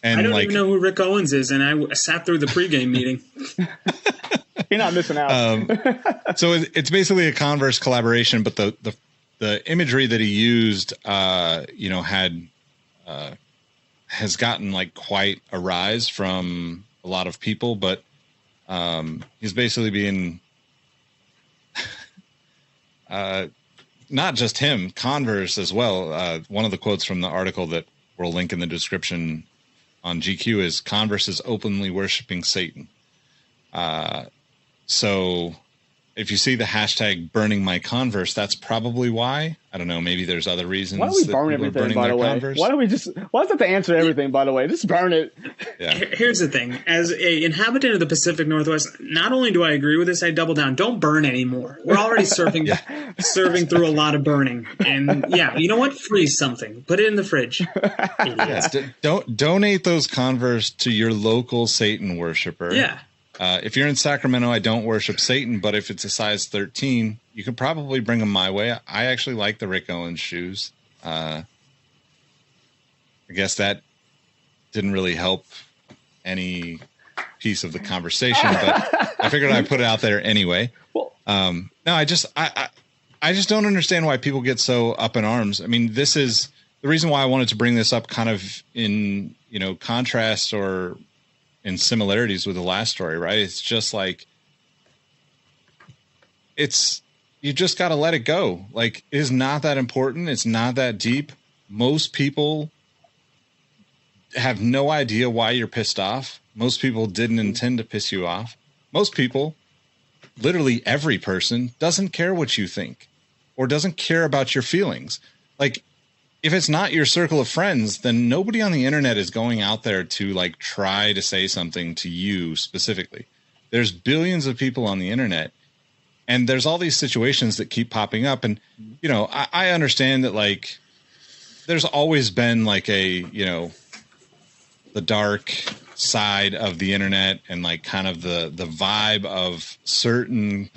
And I don't even know who Rick Owens is, and I sat through the pregame meeting. You're not missing out. So it's basically a Converse collaboration, but the imagery that he used, has gotten like quite a rise from a lot of people, but he's basically being not just him, Converse as well. One of the quotes from the article that we'll link in the description on GQ is Converse is openly worshiping Satan. So if you see the hashtag burning my Converse, that's probably why. I don't know. Maybe there's other reasons. Why don't we burn everything, by the way? Converse. Why is that the answer to everything, by the way? Just burn it. Yeah. Here's the thing. As an inhabitant of the Pacific Northwest, not only do I agree with this, I double down. Don't burn anymore. We're already serving through a lot of burning. And yeah, you know what? Freeze something. Put it in the fridge. Don't donate those Converse to your local Satan worshiper. Yeah. If you're in Sacramento, I don't worship Satan, but if it's a size 13, you could probably bring them my way. I actually like the Rick Owens shoes. I guess that didn't really help any piece of the conversation, but I figured I'd put it out there anyway. No, I just don't understand why people get so up in arms. I mean, this is the reason why I wanted to bring this up kind of in, contrast or in similarities with the last story, right? It's just like, you just got to let it go. Like, it is not that important. It's not that deep. Most people have no idea why you're pissed off. Most people didn't intend to piss you off. Most people, literally every person, doesn't care what you think or doesn't care about your feelings. Like, if it's not your circle of friends, then nobody on the internet is going out there to like try to say something to you specifically. There's billions of people on the internet, and there's all these situations that keep popping up. And, I understand that like there's always been like the dark side of the internet and like kind of the vibe of certain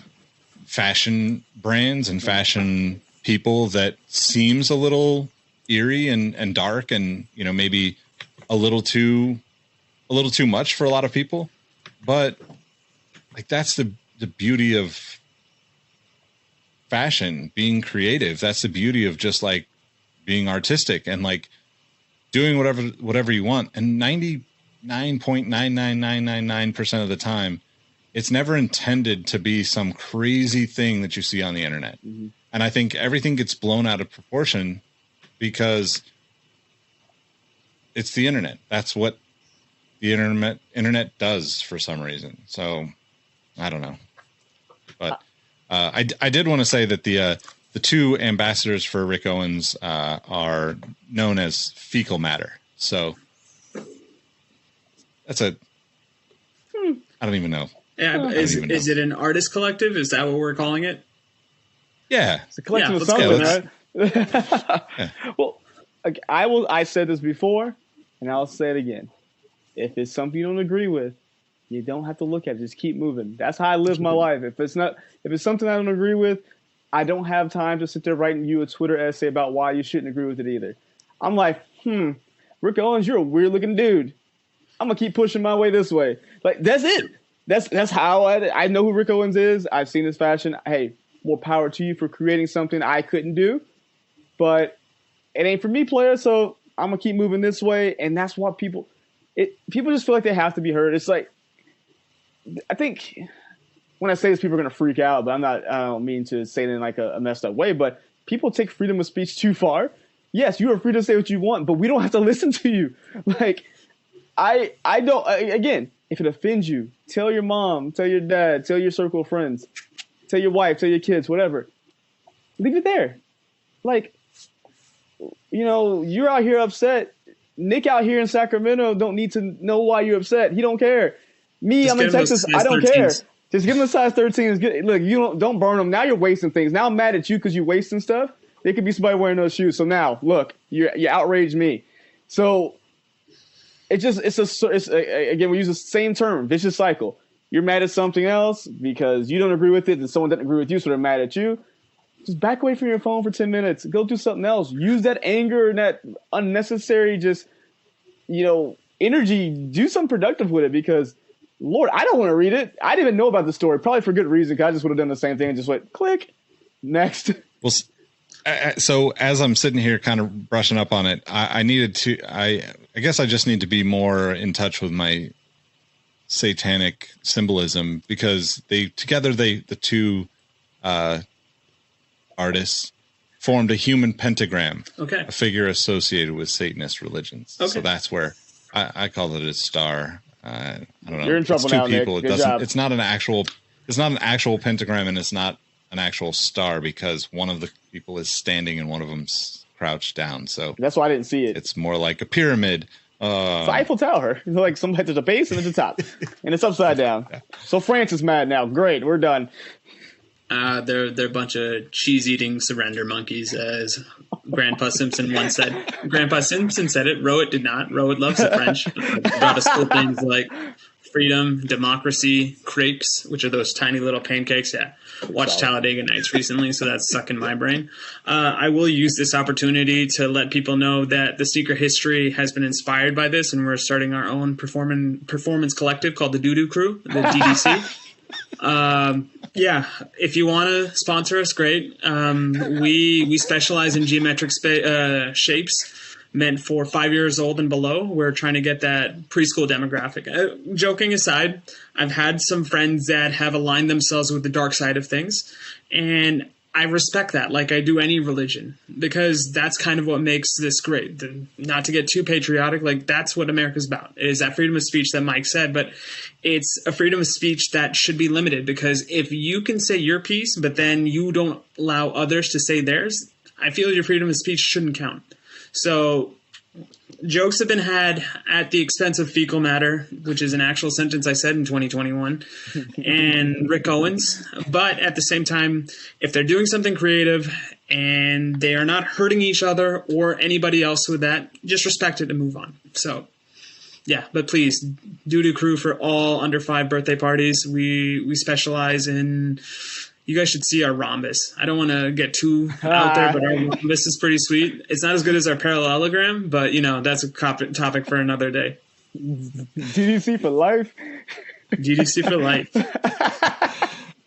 fashion brands and fashion people that seems a little eerie and dark and, maybe a little too much for a lot of people. But like, that's the beauty of fashion, being creative. That's the beauty of just like being artistic and like doing whatever you want. And 99.99999% of the time, it's never intended to be some crazy thing that you see on the internet. Mm-hmm. And I think everything gets blown out of proportion because it's the internet. That's what the internet does for some reason. So I don't know, but I did want to say that the two ambassadors for Rick Owens are known as Fecal Matter. So that's I don't even know. Yeah, is it an artist collective? Is that what we're calling it? Yeah, it's a collection of something, right? Yeah. Well, I said this before, and I'll say it again. If it's something you don't agree with, you don't have to look at it. Just keep moving. That's how I live my life. If it's something I don't agree with, I don't have time to sit there writing you a Twitter essay about why you shouldn't agree with it either. I'm like, Rick Owens, you're a weird looking dude. I'm gonna keep pushing my way this way. Like, that's it. That's how I know who Rick Owens is. I've seen his fashion. Hey, more power to you for creating something I couldn't do. But it ain't for me, player, so I'm going to keep moving this way. And that's what people just feel like they have to be heard. It's like, I think when I say this, people are going to freak out, but I don't mean to say it in like a messed up way, but people take freedom of speech too far. Yes, you are free to say what you want, but we don't have to listen to you. Like, I don't, again, if it offends you, tell your mom, tell your dad, tell your circle of friends, tell your wife, tell your kids, whatever. Leave it there. Like, you're out here upset. Nick out here in Sacramento don't need to know why you're upset. He don't care. Me, I'm in Texas. I don't care. Just give him a size 13. Look, don't burn them. Now you're wasting things. Now I'm mad at you because you're wasting stuff. There could be somebody wearing those shoes. So now, look, you outraged me. So again, we use the same term, vicious cycle. You're mad at something else because you don't agree with it, and someone doesn't agree with you, so they're mad at you. Just back away from your phone for 10 minutes. Go do something else. Use that anger and that unnecessary energy, do something productive with it, because Lord, I don't want to read it. I didn't even know about the story, probably for good reason, because I just would have done the same thing and just went, click, next. Well, so as I'm sitting here kind of brushing up on it, I guess I just need to be more in touch with my satanic symbolism, because the two artists formed a human pentagram, a figure associated with Satanist religions. So that's where I call it a star. I don't know. You're in trouble it's two now, people. Nick. It Good doesn't. job. It's not an actual pentagram, and it's not an actual star, because one of the people is standing and one of them's crouched down. So that's why I didn't see it. It's more like a pyramid. It's the Eiffel Tower. It's like there's a base and there's a top, and it's upside down. Yeah. So France is mad now. Great, we're done. They're a bunch of cheese-eating surrender monkeys, as Grandpa Simpson once said. Grandpa Simpson said it. Rowett did not. Rowett loves the French. Brought us cool things like freedom, democracy, crepes, which are those tiny little pancakes. Yeah, watched Talladega Nights recently, so that's stuck in my brain. I will use this opportunity to let people know that the Sneaker History has been inspired by this, and we're starting our own performance collective called the Doo-Doo Crew, the DDC. Yeah, if you want to sponsor us, great. We specialize in geometric shapes meant for 5 years old and below. We're trying to get that preschool demographic. Joking aside, I've had some friends that have aligned themselves with the dark side of things, and I respect that, like I do any religion, because that's kind of what makes this great. Not to get too patriotic, like that's what America's about, is that freedom of speech that Mike said, but it's a freedom of speech that should be limited, because if you can say your piece, but then you don't allow others to say theirs, I feel your freedom of speech shouldn't count. So jokes have been had at the expense of fecal matter, which is an actual sentence I said in 2021, and Rick Owens. But at the same time, if they're doing something creative and they are not hurting each other or anybody else with that, just respect it and move on. So, yeah, but please, Doo-Doo Crew for all under 5 birthday parties. We specialize in... You guys should see our rhombus. I don't want to get too out there, but our rhombus is pretty sweet. It's not as good as our parallelogram, but, that's a topic for another day. DDC for life? DDC for life.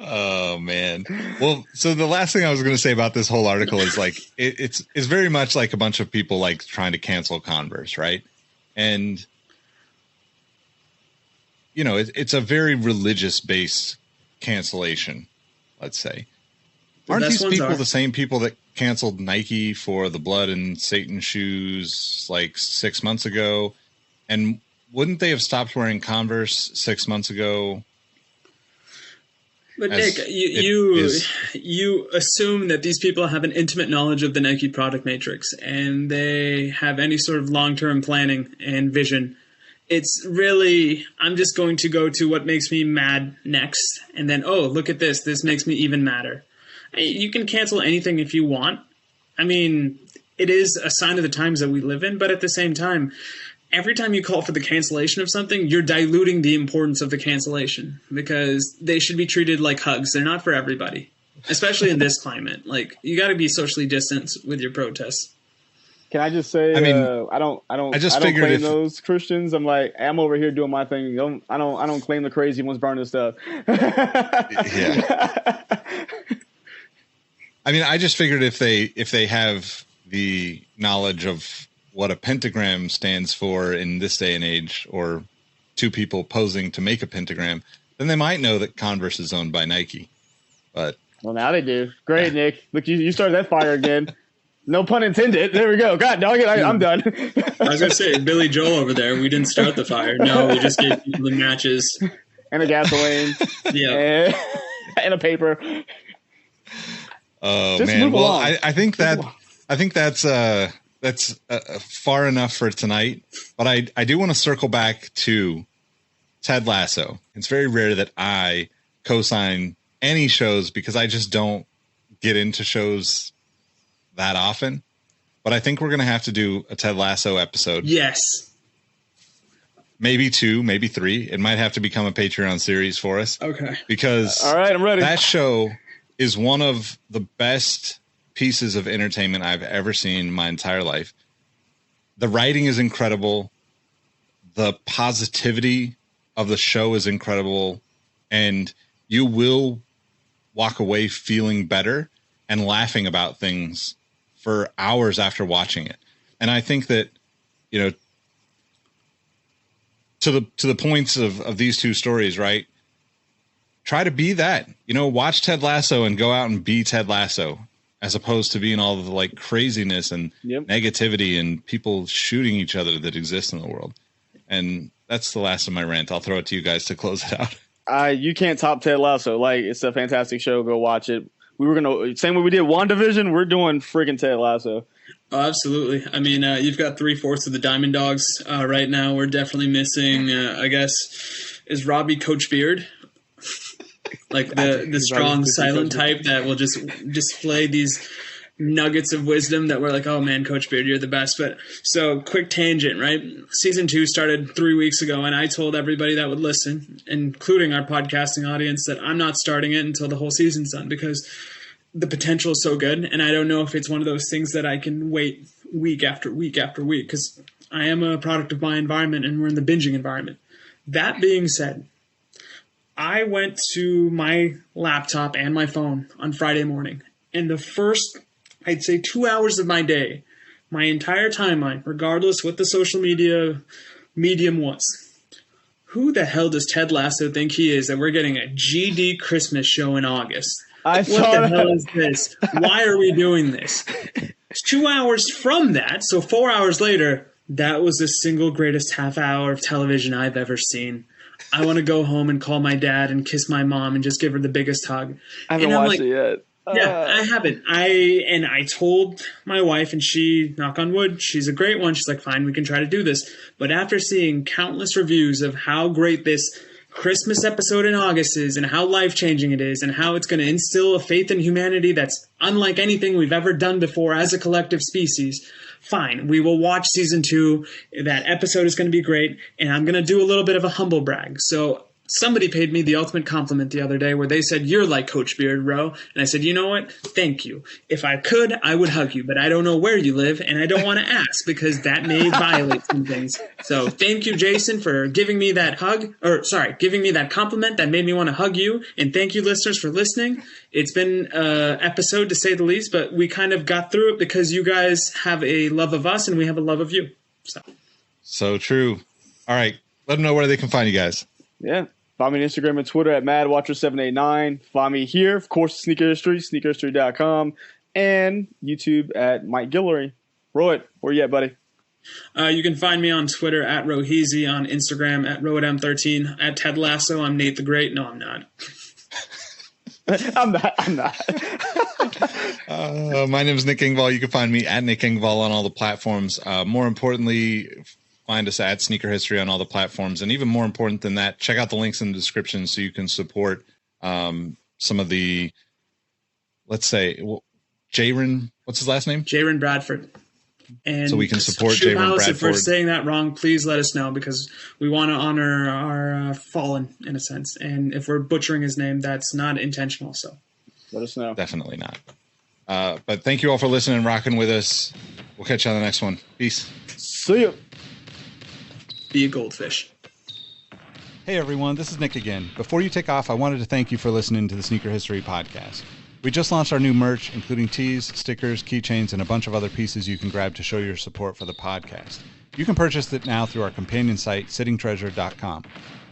Oh, man. Well, so the last thing I was going to say about this whole article is, like, it's very much like a bunch of people, like, trying to cancel Converse, right? And, it's a very religious-based cancellation. Let's say. Aren't these people the same people that canceled Nike for the blood and Satan shoes like 6 months ago? And wouldn't they have stopped wearing Converse 6 months ago? But Nick, you assume that these people have an intimate knowledge of the Nike product matrix and they have any sort of long-term planning and vision. It's really, I'm just going to go to what makes me mad next. And then, oh, look at this. This makes me even madder. You can cancel anything if you want. I mean, it is a sign of the times that we live in. But at the same time, every time you call for the cancellation of something, you're diluting the importance of the cancellation, because they should be treated like hugs. They're not for everybody, especially in this climate. Like, you got to be socially distanced with your protests. Can I just say, I don't claim those Christians. I'm over here doing my thing. I don't claim the crazy ones burning stuff. Yeah. I mean, I just figured if they have the knowledge of what a pentagram stands for in this day and age, or two people posing to make a pentagram, then they might know that Converse is owned by Nike. But well, now they do. Great, yeah. Nick. Look, you started that fire again. No pun intended. There we go. God, dog it. I'm done. I was going to say, Billy Joel over there, we didn't start the fire. No, we just gave people the matches. And a gasoline. Yeah. And a paper. Oh, just man. Well, I think that's far enough for tonight. But I do want to circle back to Ted Lasso. It's very rare that I co-sign any shows, because I just don't get into shows that often, but I think we're going to have to do a Ted Lasso episode. Yes. Maybe 2, maybe 3. It might have to become a Patreon series for us. Okay. Because all right, I'm ready. That show is one of the best pieces of entertainment I've ever seen in my entire life. The writing is incredible. the positivity of the show is incredible, and you will walk away feeling better and laughing about things for hours after watching it. And I think that, you know, to the points of these two stories, right? Try to be that, you know, watch Ted Lasso and go out and be Ted Lasso, as opposed to being all of the like craziness and negativity and people shooting each other that exists in the world. And that's the last of my rant. I'll throw it to you guys to close it out. You can't top Ted Lasso. Like, it's a fantastic show. Go watch it. We were going to, same way we did WandaVision, we're doing freaking Ted Lasso. Oh, absolutely. I mean, you've got 3/4 of the Diamond Dogs right now. We're definitely missing, I guess, is Robbie Coach Beard? Like the strong, silent type that will just display these nuggets of wisdom that we're like, oh man, Coach Beard, you're the best. But so quick tangent, right? Season 2 started 3 weeks ago, and I told everybody that would listen, including our podcasting audience, that I'm not starting it until the whole season's done, because the potential is so good. And I don't know if it's one of those things that I can wait week after week after week, because I am a product of my environment and we're in the binging environment. That being said, I went to my laptop and my phone on Friday morning, and the first, I'd say, 2 hours of my day, my entire timeline, regardless what the social media medium was, who the hell does Ted Lasso think he is that we're getting a GD Christmas show in August? What the hell is this? Why are we doing this? 2 hours from that, so 4 hours later, that was the single greatest half hour of television I've ever seen. I want to go home and call my dad and kiss my mom and just give her the biggest hug. I haven't watched it yet. Yeah, I haven't. I told my wife, and she, knock on wood, she's a great one. She's like, fine, we can try to do this. But after seeing countless reviews of how great this Christmas episode in August is and how life-changing it is and how it's going to instill a faith in humanity that's unlike anything we've ever done before as a collective species, fine, we will watch season 2. That episode is going to be great, and I'm going to do a little bit of a humble brag. So somebody paid me the ultimate compliment the other day where they said, you're like Coach Beard, bro. And I said, you know what? Thank you. If I could, I would hug you, but I don't know where you live, and I don't want to ask because that may violate some things. So thank you, Jason, for giving me that giving me that compliment that made me want to hug you. And thank you, listeners, for listening. It's been an episode, to say the least, but we kind of got through it because you guys have a love of us and we have a love of you. So true. All right. Let them know where they can find you guys. Yeah. Find me on Instagram and Twitter at MadWatcher789. Find me here, of course, Sneaker History, sneakerhistory.com, and YouTube at Mike Guillory. Rohit, where you at, buddy? You can find me on Twitter at Roheezy, on Instagram at RohitM13, at Ted Lasso. I'm Nate the Great. No, I'm not. I'm not. My name is Nick Engvall. You can find me at Nick Engvall on all the platforms. More importantly, find us at Sneaker History on all the platforms. And even more important than that, check out the links in the description so you can support some of the, let's say, Jaron, what's his last name? Jaron Bradford. And so we can support Jaron Bradford. If we're saying that wrong, please let us know, because we want to honor our fallen, in a sense. And if we're butchering his name, that's not intentional. So let us know. Definitely not. But thank you all for listening and rocking with us. We'll catch you on the next one. Peace. See you. Be a goldfish. Hey everyone, this is Nick again. Before you take off, I wanted to thank you for listening to the Sneaker History Podcast. We just launched our new merch, including tees, stickers, keychains, and a bunch of other pieces you can grab to show your support for the podcast. You can purchase it now through our companion site, sittingtreasure.com.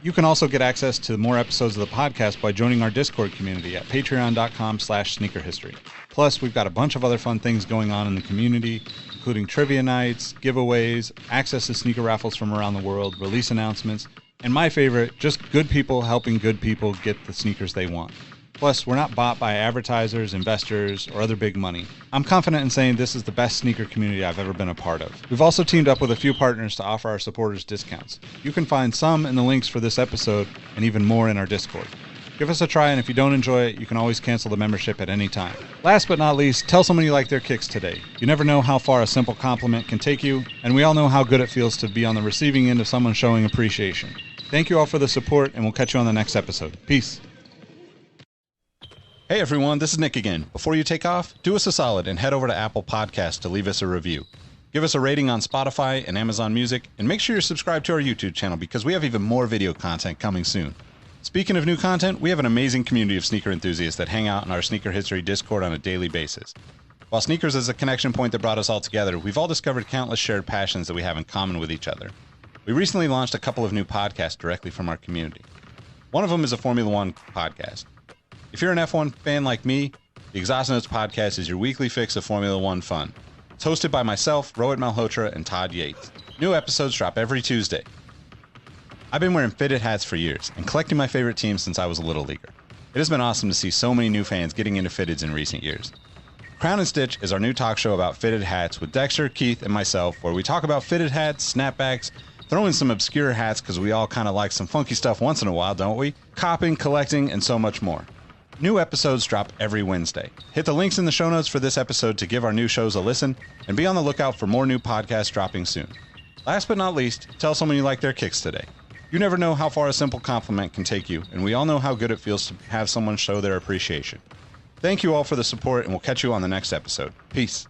You can also get access to more episodes of the podcast by joining our Discord community at patreon.com/sneakerhistory. Plus, we've got a bunch of other fun things going on in the community, including trivia nights, giveaways, access to sneaker raffles from around the world, release announcements, and my favorite, just good people helping good people get the sneakers they want. Plus, we're not bought by advertisers, investors, or other big money. I'm confident in saying this is the best sneaker community I've ever been a part of. We've also teamed up with a few partners to offer our supporters discounts. You can find some in the links for this episode and even more in our Discord. Give us a try, and if you don't enjoy it, you can always cancel the membership at any time. Last but not least, tell someone you like their kicks today. You never know how far a simple compliment can take you, and we all know how good it feels to be on the receiving end of someone showing appreciation. Thank you all for the support, and we'll catch you on the next episode. Peace. Hey everyone, this is Nick again. Before you take off, do us a solid and head over to Apple Podcasts to leave us a review. Give us a rating on Spotify and Amazon Music, and make sure you're subscribed to our YouTube channel because we have even more video content coming soon. Speaking of new content, we have an amazing community of sneaker enthusiasts that hang out in our Sneaker History Discord on a daily basis. While sneakers is a connection point that brought us all together, we've all discovered countless shared passions that we have in common with each other. We recently launched a couple of new podcasts directly from our community. One of them is a Formula One podcast. If you're an F1 fan like me, the Exhaust Notes podcast is your weekly fix of Formula One fun. It's hosted by myself, Rohit Malhotra, and Todd Yates. New episodes drop every Tuesday. I've been wearing fitted hats for years and collecting my favorite teams since I was a little leaguer. It has been awesome to see so many new fans getting into fitteds in recent years. Crown and Stitch is our new talk show about fitted hats with Dexter, Keith, and myself, where we talk about fitted hats, snapbacks, throw in some obscure hats because we all kind of like some funky stuff once in a while, don't we? Copping, collecting, and so much more. New episodes drop every Wednesday. Hit the links in the show notes for this episode to give our new shows a listen, and be on the lookout for more new podcasts dropping soon. Last but not least, tell someone you like their kicks today. You never know how far a simple compliment can take you, and we all know how good it feels to have someone show their appreciation. Thank you all for the support, and we'll catch you on the next episode. Peace.